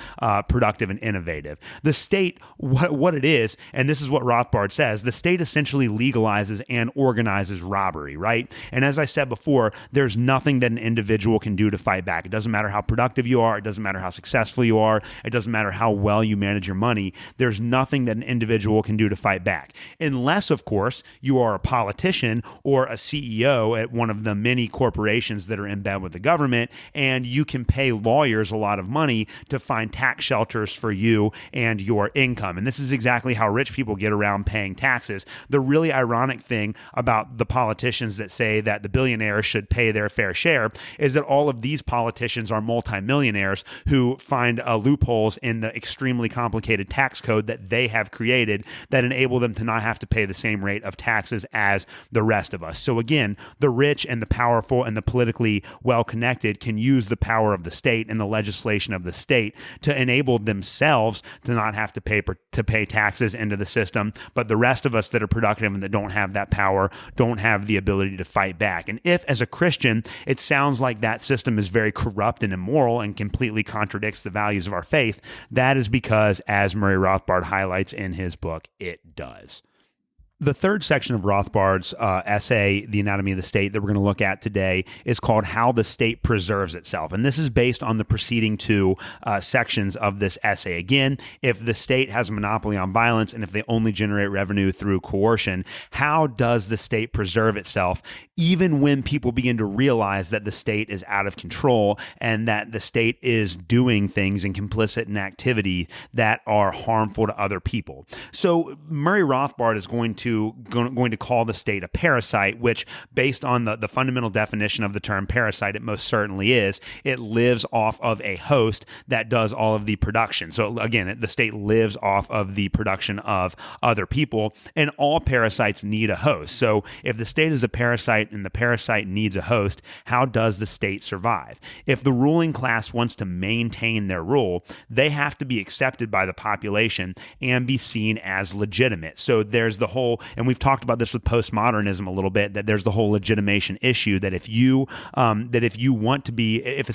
productive and innovative. The state, what it is, and this is what Rothbard says, the state essentially legalizes and organizes robbery. robbery, right? And as I said before, there's nothing that an individual can do to fight back. It doesn't matter how productive you are. It doesn't matter how successful you are. It doesn't matter how well you manage your money. There's nothing that an individual can do to fight back. Unless, of course, you are a politician or a CEO at one of the many corporations that are in bed with the government, and you can pay lawyers a lot of money to find tax shelters for you and your income. And this is exactly how rich people get around paying taxes. The really ironic thing about the politicians that say that the billionaires should pay their fair share is that all of these politicians are multimillionaires who find loopholes in the extremely complicated tax code that they have created that enable them to not have to pay the same rate of taxes as the rest of us. So again, the rich and the powerful and the politically well-connected can use the power of the state and the legislation of the state to enable themselves to not have to pay taxes into the system, but the rest of us that are productive and that don't have that power don't have the ability to fight back. And if, as a Christian, it sounds like that system is very corrupt and immoral and completely contradicts the values of our faith, that is because, as Murray Rothbard highlights in his book, it does. The third section of Rothbard's essay, The Anatomy of the State, that we're going to look at today is called How the State Preserves Itself. And this is based on the preceding two sections of this essay. Again, if the state has a monopoly on violence and if they only generate revenue through coercion, how does the state preserve itself even when people begin to realize that the state is out of control and that the state is doing things and complicit in activity that are harmful to other people? So Murray Rothbard is going to call the state a parasite, which, based on the fundamental definition of the term parasite, it most certainly is. It lives off of a host that does all of the production. So again, the state lives off of the production of other people, and all parasites need a host. So if the state is a parasite and the parasite needs a host, how does the state survive? If the ruling class wants to maintain their rule, they have to be accepted by the population and be seen as legitimate. So there's the whole, and we've talked about this with postmodernism a little bit, that there's the whole legitimation issue, that if you want to be, if a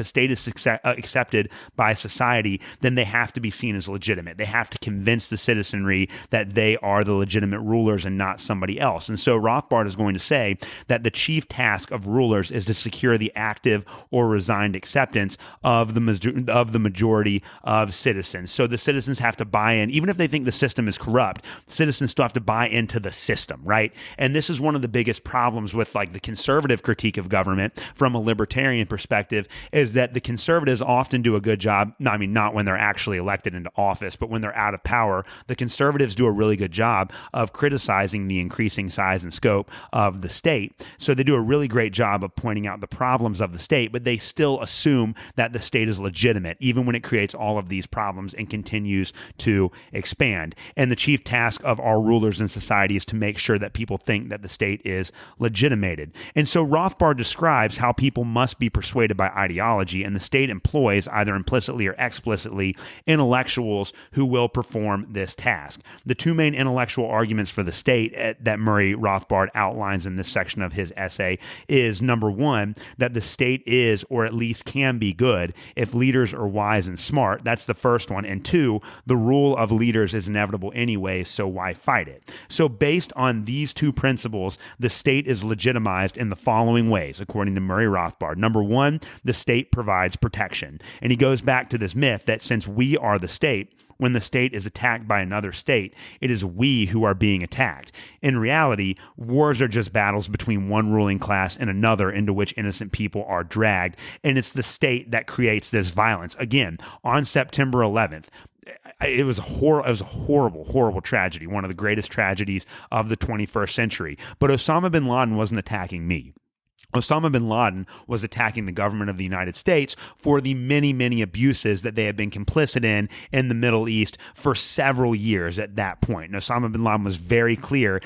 state is accepted by society, then they have to be seen as legitimate. They have to convince the citizenry that they are the legitimate rulers and not somebody else. And so Rothbard is going to say that the chief task of rulers is to secure the active or resigned acceptance of the majority of citizens. So the citizens have to buy in, even if they think the system is corrupt. Citizens still have to buy into the system, right? And this is one of the biggest problems with like the conservative critique of government from a libertarian perspective, is that the conservatives often do a good job. Not when they're actually elected into office, but when they're out of power, the conservatives do a really good job of criticizing the increasing size and scope of the state. So they do a really great job of pointing out the problems of the state, but they still assume that the state is legitimate, even when it creates all of these problems and continues to expand. And the chief task of our rulers in society is to make sure that people think that the state is legitimated. And so Rothbard describes how people must be persuaded by ideology, and the state employs, either implicitly or explicitly, intellectuals who will perform this task. The two main intellectual arguments for the state that Murray Rothbard outlines in this section of his essay is, number one, that the state is, or at least can be, good if leaders are wise and smart. That's the first one. And two, the rule of leaders is inevitable anyway, so why fight it? So based on these two principles, the state is legitimized in the following ways, according to Murray Rothbard. Number one, the state provides protection. And he goes back to this myth that since we are the state, when the state is attacked by another state, it is we who are being attacked. In reality, wars are just battles between one ruling class and another into which innocent people are dragged, and it's the state that creates this violence. Again, on September 11th, it was a horrible tragedy, one of the greatest tragedies of the 21st century. But Osama bin Laden wasn't attacking me. Osama bin Laden was attacking the government of the United States for the many, many abuses that they had been complicit in the Middle East for several years at that point. And Osama bin Laden was very clear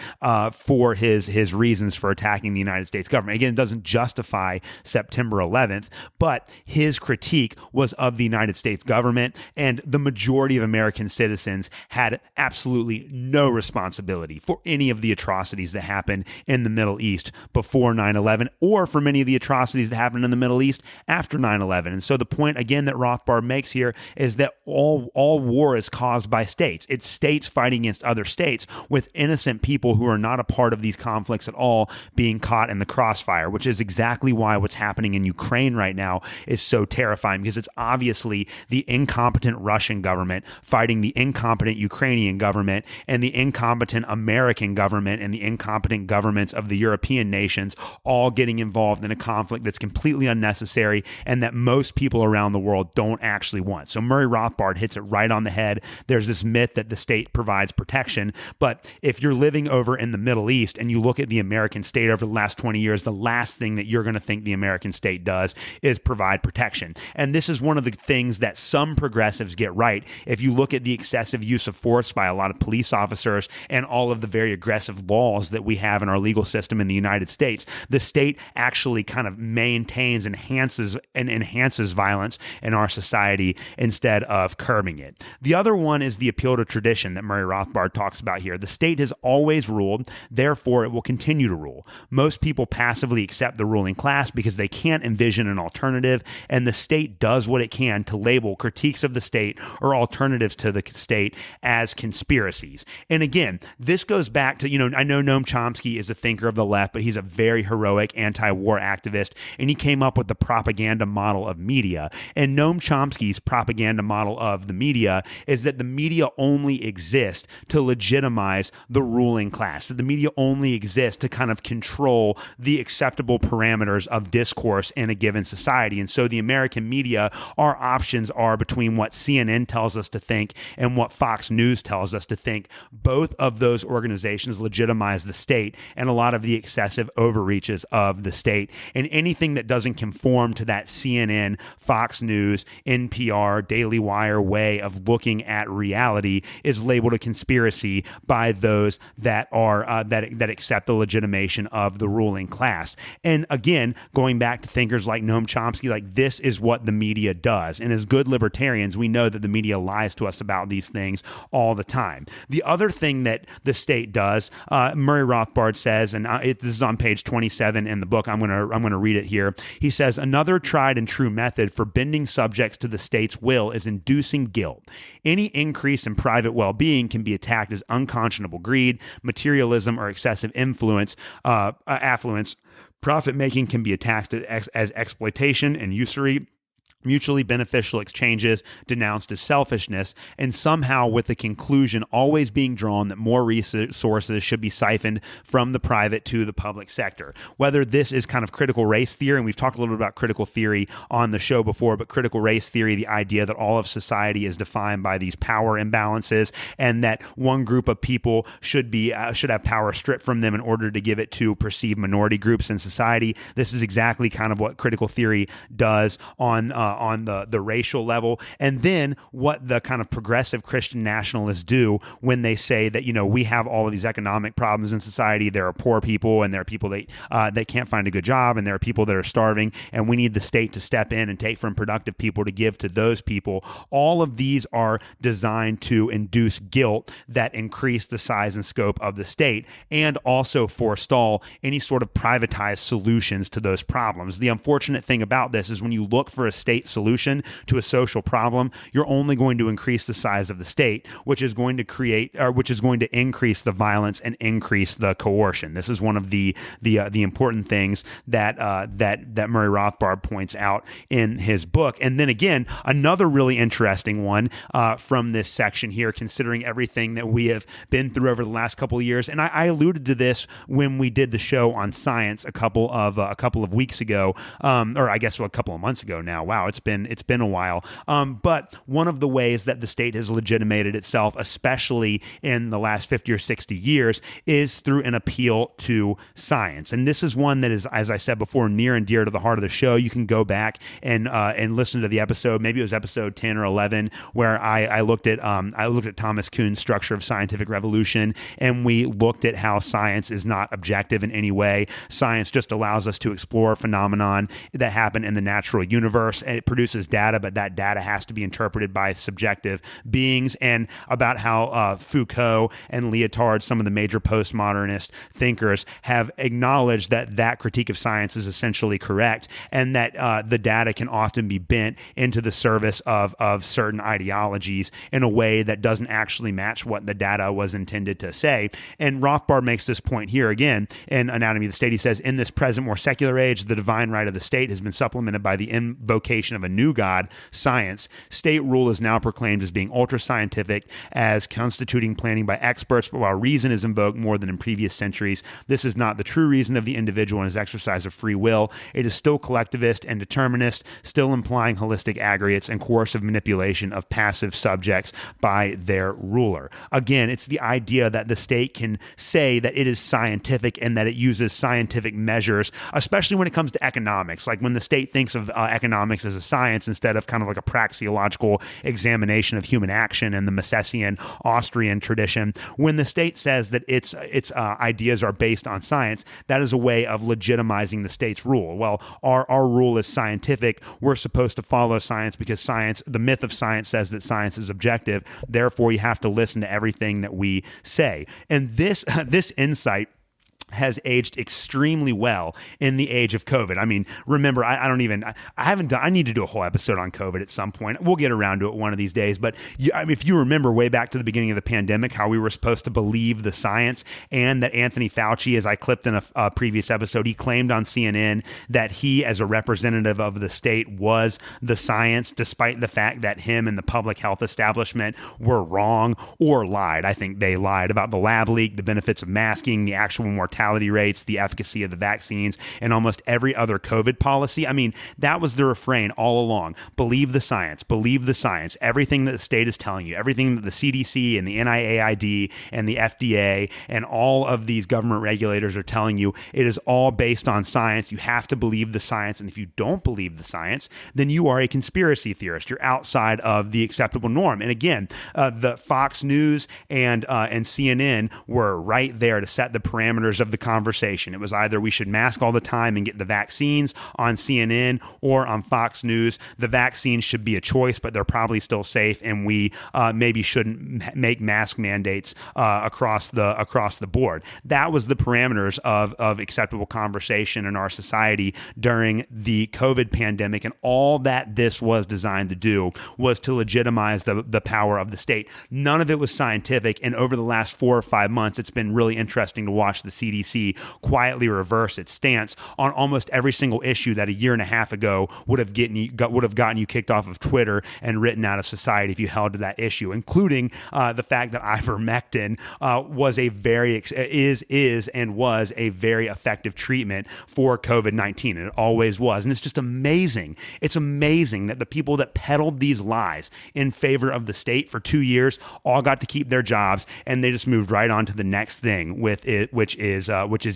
for his reasons for attacking the United States government. Again, it doesn't justify September 11th, but his critique was of the United States government, and the majority of American citizens had absolutely no responsibility for any of the atrocities that happened in the Middle East before 9/11 or or for many of the atrocities that happened in the Middle East after 9/11. And so the point, again, that Rothbard makes here is that all war is caused by states. It's states fighting against other states, with innocent people who are not a part of these conflicts at all being caught in the crossfire, which is exactly why what's happening in Ukraine right now is so terrifying, because it's obviously the incompetent Russian government fighting the incompetent Ukrainian government and the incompetent American government and the incompetent governments of the European nations all getting involved in a conflict that's completely unnecessary and that most people around the world don't actually want. So Murray Rothbard hits it right on the head. There's this myth that the state provides protection, but if you're living over in the Middle East and you look at the American state over the last 20 years, the last thing that you're going to think the American state does is provide protection. And this is one of the things that some progressives get right. If you look at the excessive use of force by a lot of police officers and all of the very aggressive laws that we have in our legal system in the United States, the state actually kind of maintains, enhances violence in our society instead of curbing it. The other one is the appeal to tradition that Murray Rothbard talks about here. The state has always ruled, therefore it will continue to rule. Most people passively accept the ruling class because they can't envision an alternative, and the state does what it can to label critiques of the state or alternatives to the state as conspiracies. And again, this goes back to, I know Noam Chomsky is a thinker of the left, but he's a very heroic anti-war activist, and he came up with the propaganda model of media. And Noam Chomsky's propaganda model of the media is that the media only exists to legitimize the ruling class, that the media only exists to kind of control the acceptable parameters of discourse in a given society. And so the American media, our options are between what CNN tells us to think and what Fox News tells us to think. Both of those organizations legitimize the state and a lot of the excessive overreaches of the state. And anything that doesn't conform to that CNN, Fox News, NPR, Daily Wire way of looking at reality is labeled a conspiracy by those that are that accept the legitimation of the ruling class. And again, going back to thinkers like Noam Chomsky, like this is what the media does. And as good libertarians, we know that the media lies to us about these things all the time. The other thing that the state does, Murray Rothbard says, and this is on page 27 in the book. I'm going to read it here. He says, another tried and true method for bending subjects to the state's will is inducing guilt. Any increase in private well-being can be attacked as unconscionable greed, materialism, or excessive affluence. Profit-making can be attacked as exploitation and usury. Mutually beneficial exchanges denounced as selfishness, and somehow with the conclusion always being drawn that more resources should be siphoned from the private to the public sector. Whether this is kind of critical race theory, and we've talked a little bit about critical theory on the show before, but critical race theory, the idea that all of society is defined by these power imbalances and that one group of people should have power stripped from them in order to give it to perceived minority groups in society. This is exactly kind of what critical theory does on the racial level. And then what the kind of progressive Christian nationalists do when they say that, we have all of these economic problems in society. There are poor people and there are people that can't find a good job and there are people that are starving and we need the state to step in and take from productive people to give to those people. All of these are designed to induce guilt that increase the size and scope of the state and also forestall any sort of privatized solutions to those problems. The unfortunate thing about this is when you look for a state solution to a social problem, you're only going to increase the size of the state, which is going to increase the violence and increase the coercion. This is one of the important things that Murray Rothbard points out in his book. And then again, another really interesting one from this section here, considering everything that we have been through over the last couple of years. And I alluded to this when we did the show on science a couple of weeks ago, or I guess a couple of months ago now. Wow, it's been a while. But one of the ways that the state has legitimated itself, especially in the last 50 or 60 years, is through an appeal to science. And this is one that is, as I said before, near and dear to the heart of the show. You can go back and listen to the episode. Maybe it was episode 10 or 11, where I looked at Thomas Kuhn's Structure of Scientific Revolution, and we looked at how science is not objective in any way. Science just allows us to explore a phenomenon that happen in the natural universe. it produces data, but that data has to be interpreted by subjective beings, and about how Foucault and Lyotard, some of the major postmodernist thinkers, have acknowledged that that critique of science is essentially correct, and that the data can often be bent into the service of certain ideologies in a way that doesn't actually match what the data was intended to say. And Rothbard makes this point here again in Anatomy of the State. He says, in this present more secular age, the divine right of the state has been supplemented by the invocation of a new god, science. State rule is now proclaimed as being ultra-scientific, as constituting planning by experts, but while reason is invoked more than in previous centuries, this is not the true reason of the individual and his exercise of free will. It is still collectivist and determinist, still implying holistic aggregates and coercive manipulation of passive subjects by their ruler. Again, it's the idea that the state can say that it is scientific and that it uses scientific measures, especially when it comes to economics. Like when the state thinks of economics as a science instead of kind of like a praxeological examination of human action in the Misesian Austrian tradition. When the state says that its ideas are based on science, that is a way of legitimizing the state's rule. Well, our rule is scientific. We're supposed to follow science because science, the myth of science, says that science is objective. Therefore, you have to listen to everything that we say. And this insight has aged extremely well in the age of COVID. I mean, remember, I need to do a whole episode on COVID at some point. We'll get around to it one of these days. But if you remember way back to the beginning of the pandemic, how we were supposed to believe the science, and that Anthony Fauci, as I clipped in a previous episode, he claimed on CNN that he, as a representative of the state, was the science, despite the fact that him and the public health establishment were wrong or lied. I think they lied about the lab leak, the benefits of masking, the actual mortality rates, the efficacy of the vaccines, and almost every other COVID policy. I mean, that was the refrain all along. Believe the science. Believe the science. Everything that the state is telling you, everything that the CDC and the NIAID and the FDA and all of these government regulators are telling you, it is all based on science. You have to believe the science. And if you don't believe the science, then you are a conspiracy theorist. You're outside of the acceptable norm. And again, the Fox News and CNN were right there to set the parameters of the conversation. It was either we should mask all the time and get the vaccines on CNN, or on Fox News, the vaccines should be a choice, but they're probably still safe, and we maybe shouldn't make mask mandates across the board. That was the parameters of acceptable conversation in our society during the COVID pandemic, and all that this was designed to do was to legitimize the power of the state. None of it was scientific, and over the last 4 or 5 months, it's been really interesting to watch the CDC quietly reverse its stance on almost every single issue that a year and a half ago would have gotten you kicked off of Twitter and written out of society if you held to that issue, including the fact that ivermectin was a very effective treatment for COVID-19, and it always was. And it's just amazing. It's amazing that the people that peddled these lies in favor of the state for 2 years all got to keep their jobs, and they just moved right on to the next thing with it, which is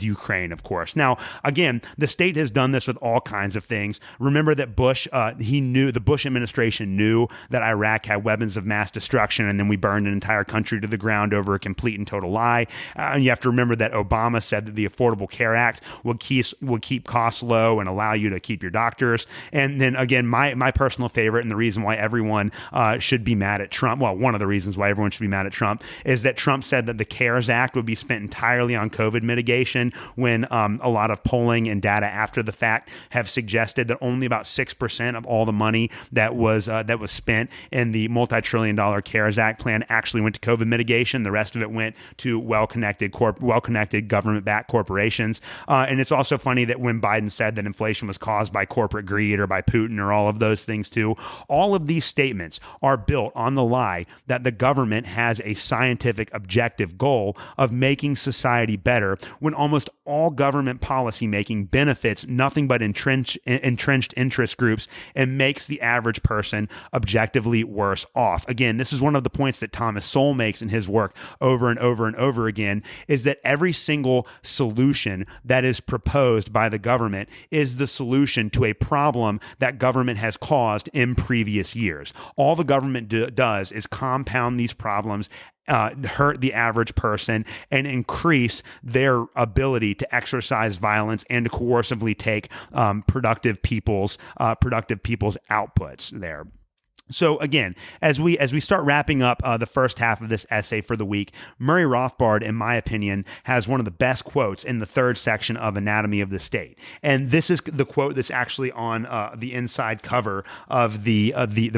Ukraine, of course. Now, again, the state has done this with all kinds of things. Remember that the Bush administration knew that Iraq had weapons of mass destruction, and then we burned an entire country to the ground over a complete and total lie. And you have to remember that Obama said that the Affordable Care Act would keep costs low and allow you to keep your doctors. And then again, my personal favorite, and the reason why everyone should be mad at Trump, well, one of the reasons why everyone should be mad at Trump, is that Trump said that the CARES Act would be spent entirely on COVID mitigation, when a lot of polling and data after the fact have suggested that only about 6% of all the money that was spent in the multi-trillion-dollar CARES Act plan actually went to COVID mitigation. The rest of it went to well-connected government-backed corporations. And it's also funny that when Biden said that inflation was caused by corporate greed or by Putin or all of those things too, all of these statements are built on the lie that the government has a scientific objective goal of making society better, when almost all government policy making benefits nothing but entrenched interest groups and makes the average person objectively worse off. Again, this is one of the points that Thomas Sowell makes in his work over and over and over again, is that every single solution that is proposed by the government is the solution to a problem that government has caused in previous years. All the government does is compound these problems hurt the average person and increase their ability to exercise violence and to coercively take productive people's outputs there. So again, as we start wrapping up the first half of this essay for the week, Murray Rothbard, in my opinion, has one of the best quotes in the third section of Anatomy of the State. And this is the quote that's actually on the inside cover of the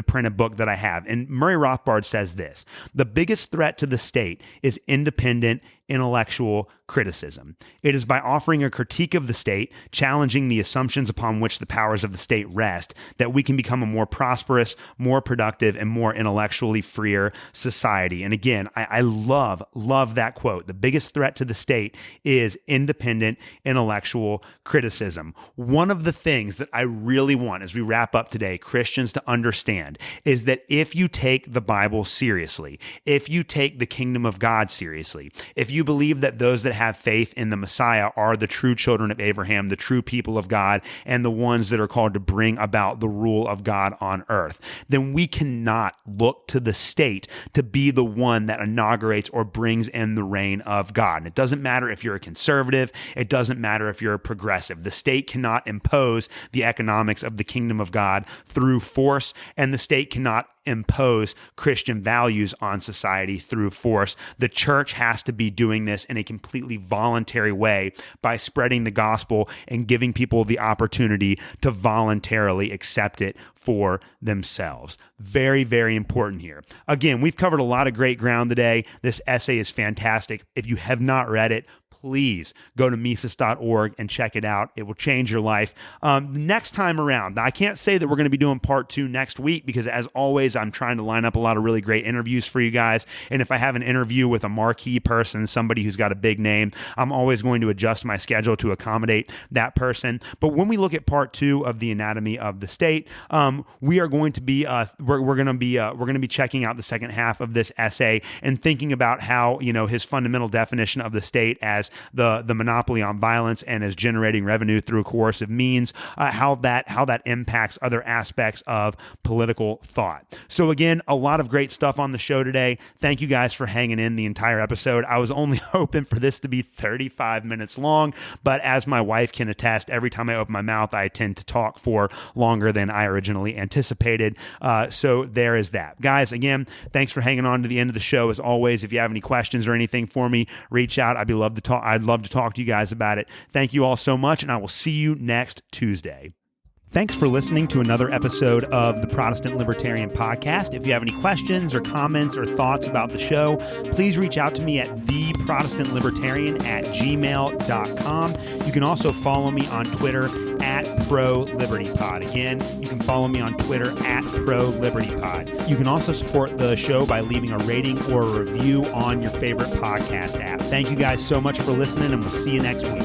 printed book that I have. And Murray Rothbard says this: "The biggest threat to the state is independent intellectual criticism. It is by offering a critique of the state, challenging the assumptions upon which the powers of the state rest, that we can become a more prosperous, more productive, and more intellectually freer society." And again, I love that quote. The biggest threat to the state is independent intellectual criticism. One of the things that I really want, as we wrap up today, Christians to understand is that if you take the Bible seriously, if you take the kingdom of God seriously, if you believe that those that have faith in the Messiah are the true children of Abraham, the true people of God, and the ones that are called to bring about the rule of God on earth, then we cannot look to the state to be the one that inaugurates or brings in the reign of God. And it doesn't matter if you're a conservative, it doesn't matter if you're a progressive. The state cannot impose the economics of the kingdom of God through force, and the state cannot impose Christian values on society through force. The church has to be doing this in a completely voluntary way by spreading the gospel and giving people the opportunity to voluntarily accept it for themselves. Very, very important here. Again, we've covered a lot of great ground today. This essay is fantastic. If you have not read it, please go to Mises.org and check it out. It will change your life. Next time around, I can't say that we're going to be doing part 2 next week because, as always, I'm trying to line up a lot of really great interviews for you guys. And if I have an interview with a marquee person, somebody who's got a big name, I'm always going to adjust my schedule to accommodate that person. But when we look at part 2 of the Anatomy of the State, we are going to be we're going to be checking out the second half of this essay and thinking about how, his fundamental definition of the state as the monopoly on violence and as generating revenue through coercive means, how that impacts other aspects of political thought. So again, a lot of great stuff on the show today. Thank you guys for hanging in the entire episode. I was only hoping for this to be 35 minutes long, but as my wife can attest, every time I open my mouth, I tend to talk for longer than I originally anticipated. So there is that. Guys, again, thanks for hanging on to the end of the show. As always, if you have any questions or anything for me, reach out. I'd love to talk to you guys about it. Thank you all so much, and I will see you next Tuesday. Thanks for listening to another episode of the Protestant Libertarian Podcast. If you have any questions or comments or thoughts about the show, please reach out to me at theprotestantlibertarian@gmail.com. You can also follow me on Twitter at ProLibertyPod. Again, you can follow me on Twitter at ProLibertyPod. You can also support the show by leaving a rating or a review on your favorite podcast app. Thank you guys so much for listening, and we'll see you next week.